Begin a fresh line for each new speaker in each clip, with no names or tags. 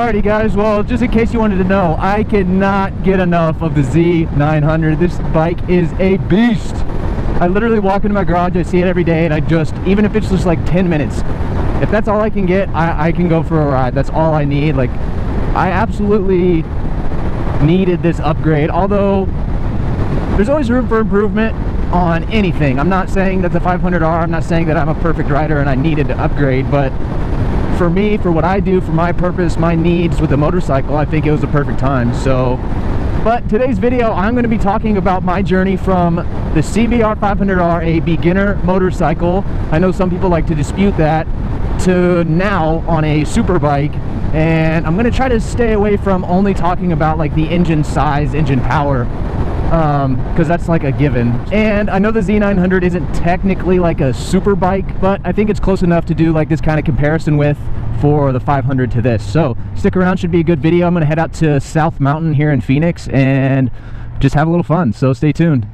Alrighty guys, well, just in case you wanted to know, I cannot get enough of the Z900. This bike is a beast. I literally walk into my garage, I see it every day, and I just, even if it's just like 10 minutes, if that's all I can get, I can go for a ride. That's all I need. Like, I absolutely needed this upgrade, although there's always room for improvement on anything. I'm not saying that the 500R, I'm not saying that I'm a perfect rider and I needed to upgrade, but for me, for what I do, for my purpose, my needs with the motorcycle, I think it was the perfect time. So, but today's video, I'm going to be talking about my journey from the CBR500R, a beginner motorcycle. I know some people like to dispute that, to now on a super bike. And I'm going to try to stay away from only talking about like the engine size, engine power, because that's like a given. And I know the Z900 isn't technically like a super bike, but I think it's close enough to do like this kind of comparison with for the 500 to this. So stick around, should be a good video. I'm gonna head out to South Mountain here in Phoenix and just have a little fun, so stay tuned.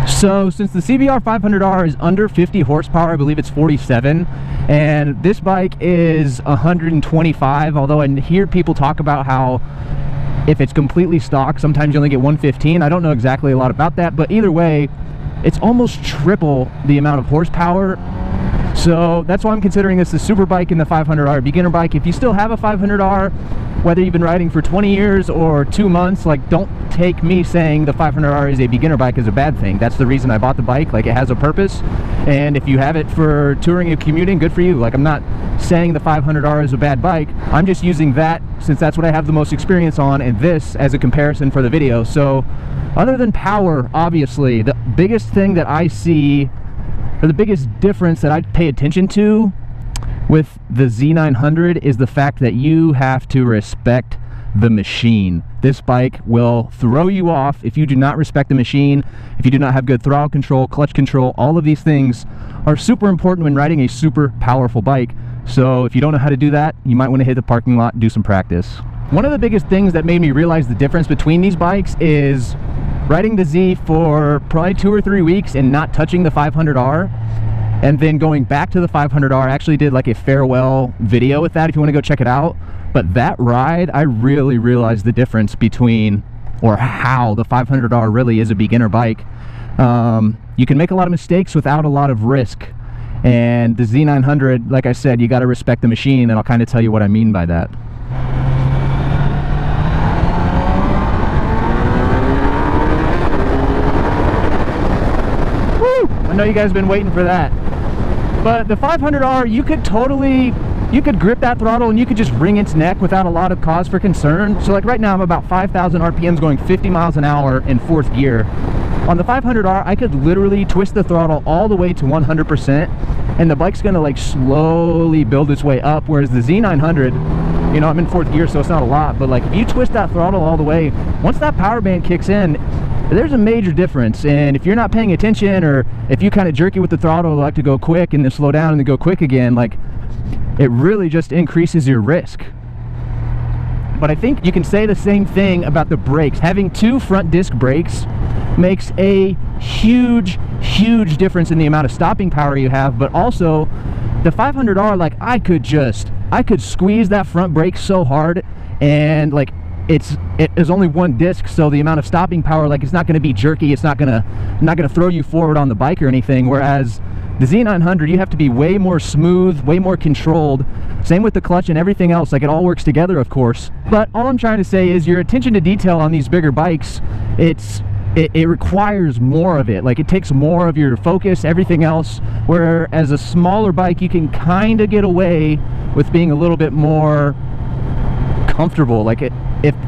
So since the CBR500R is under 50 horsepower, I believe it's 47, and this bike is 125, although I hear people talk about how if it's completely stock, sometimes you only get 115. I don't know exactly a lot about that, but either way, it's almost triple the amount of horsepower. So that's why I'm considering this the super bike and the 500R beginner bike. If you still have a 500R, whether you've been riding for 20 years or 2 months, like, don't take me saying the 500R is a beginner bike as a bad thing. That's the reason I bought the bike. Like, it has a purpose, and if you have it for touring and commuting, good for you. Like, I'm not saying the 500R is a bad bike. I'm just using that since that's what I have the most experience on, and this as a comparison for the video. So other than power, obviously, the biggest thing that I see, or the biggest difference that I pay attention to with the Z900 is the fact that you have to respect the machine. This bike will throw you off if you do not respect the machine, if you do not have good throttle control, clutch control. All of these things are super important when riding a super powerful bike. So if you don't know how to do that, you might want to hit the parking lot and do some practice. One of the biggest things that made me realize the difference between these bikes is riding the Z for probably 2 or 3 weeks and not touching the 500R, and then going back to the 500R. I actually did like a farewell video with that if you want to go check it out. But that ride, I really realized the difference between, or how the 500R really is a beginner bike. You can make a lot of mistakes without a lot of risk, and the Z900, like I said, you got to respect the machine, and I'll kind of tell you what I mean by that. I know you guys have been waiting for that. But the 500R, you could grip that throttle and you could just wring its neck without a lot of cause for concern. So like right now I'm about 5,000 RPMs going 50 miles an hour in 4th gear. On the 500R, I could literally twist the throttle all the way to 100%, and the bike's gonna like slowly build its way up, whereas the Z900, you know, I'm in 4th gear, so it's not a lot, but like if you twist that throttle all the way, once that power band kicks in, there's a major difference. And if you're not paying attention, or if you kind of jerky with the throttle, like to go quick and then slow down and then go quick again, like, it really just increases your risk. But I think you can say the same thing about the brakes. Having 2 front disc brakes makes a huge difference in the amount of stopping power you have. But also the 500R, like, I could squeeze that front brake so hard, and like, it is only 1 disc, so the amount of stopping power, like, it's not going to be jerky, it's not going to throw you forward on the bike or anything. Whereas the Z900, you have to be way more smooth, way more controlled. Same with the clutch and everything else. Like, it all works together, of course. But all I'm trying to say is your attention to detail on these bigger bikes, it requires more of it. Like, it takes more of your focus, everything else. Whereas a smaller bike, you can kind of get away with being a little bit more comfortable. Like,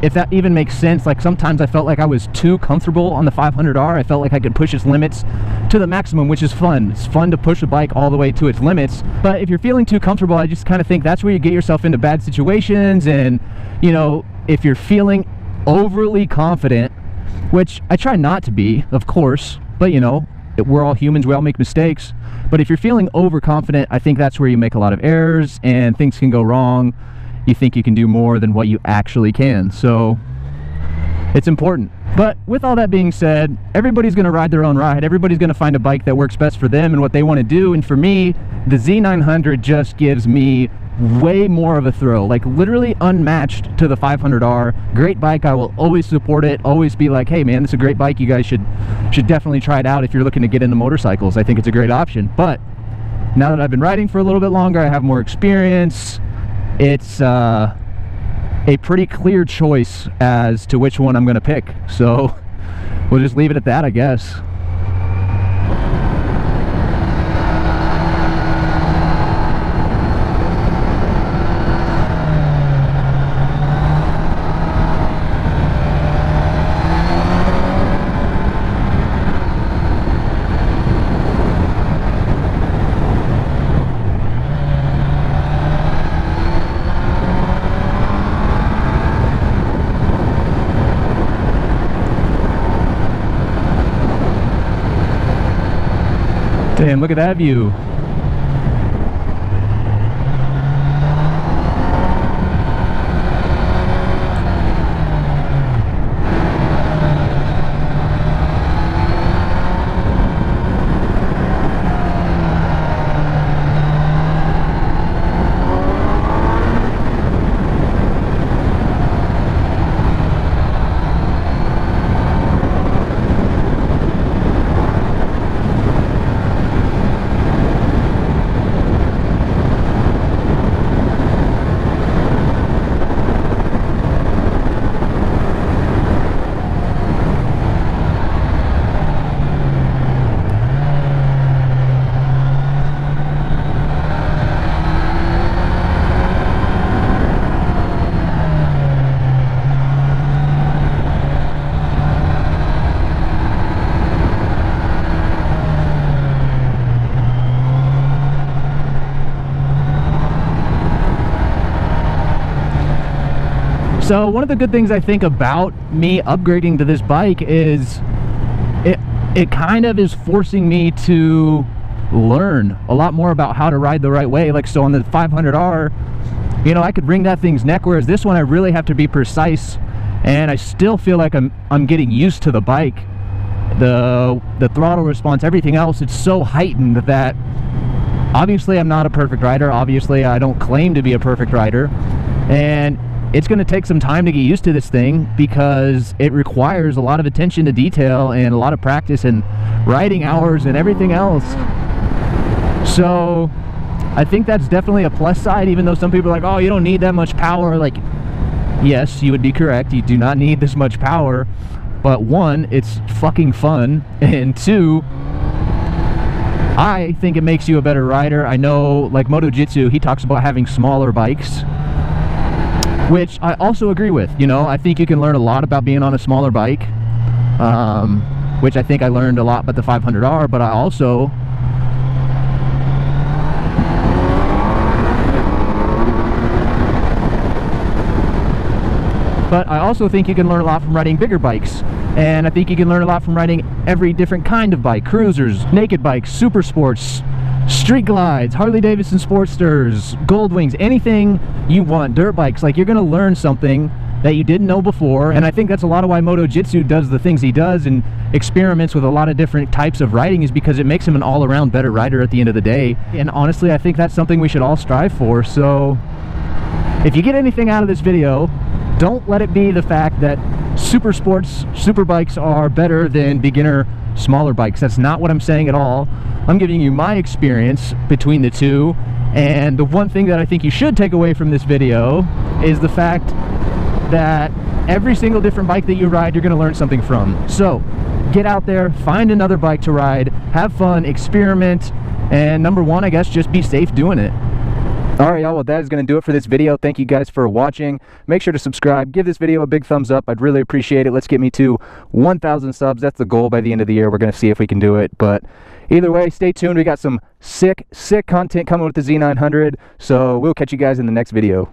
if that even makes sense. Like, sometimes I felt like I was too comfortable on the 500R. I felt like I could push its limits to the maximum, which is fun. It's fun to push a bike all the way to its limits. But if you're feeling too comfortable, I just kind of think that's where you get yourself into bad situations. And, you know, if you're feeling overly confident, which I try not to be, of course, but you know, we're all humans, we all make mistakes. But if you're feeling overconfident, I think that's where you make a lot of errors and things can go wrong. You think you can do more than what you actually can. So it's important. But with all that being said, everybody's going to ride their own ride. Everybody's going to find a bike that works best for them and what they want to do. And for me, the Z900 just gives me way more of a thrill, like literally unmatched to the 500R. Great bike. I will always support it, always be like, hey man, it's a great bike. You guys should definitely try it out if you're looking to get into motorcycles. I think it's a great option. But now that I've been riding for a little bit longer, I have more experience, it's a pretty clear choice as to which one I'm going to pick. So we'll just leave it at that, I guess. Damn, look at that view. So one of the good things I think about me upgrading to this bike is it kind of is forcing me to learn a lot more about how to ride the right way. Like, so on the 500R, you know, I could wring that thing's neck, whereas this one I really have to be precise, and I still feel like I'm getting used to the bike. The throttle response, everything else, it's so heightened that obviously I'm not a perfect rider. Obviously I don't claim to be a perfect rider, and it's going to take some time to get used to this thing because it requires a lot of attention to detail and a lot of practice and riding hours and everything else. So I think that's definitely a plus side, even though some people are like, oh, you don't need that much power. Like, yes, you would be correct. You do not need this much power. But one, it's fucking fun. And two, I think it makes you a better rider. I know, like MotoJitsu, he talks about having smaller bikes, which I also agree with. You know, I think you can learn a lot about being on a smaller bike, which I think I learned a lot about the 500R, but I also think you can learn a lot from riding bigger bikes. And I think you can learn a lot from riding every different kind of bike: cruisers, naked bikes, super sports, street glides, Harley Davidson Sportsters, Gold Wings, anything you want, dirt bikes. Like, you're gonna learn something that you didn't know before. And I think that's a lot of why MotoJitsu does the things he does and experiments with a lot of different types of riding, is because it makes him an all-around better rider at the end of the day. And honestly, I think that's something we should all strive for. So if you get anything out of this video, don't let it be the fact that super sports, super bikes are better than beginner smaller bikes. That's not what I'm saying at all. I'm giving you my experience between the two, and the one thing that I think you should take away from this video is the fact that every single different bike that you ride, you're going to learn something from. So get out there, find another bike to ride, have fun, experiment, and number one, I guess, just be safe doing it. Alright y'all, well that is going to do it for this video. Thank you guys for watching. Make sure to subscribe, give this video a big thumbs up. I'd really appreciate it. Let's get me to 1,000 subs. That's the goal by the end of the year. We're going to see if we can do it. But either way, stay tuned. We got some sick content coming with the Z900. So we'll catch you guys in the next video.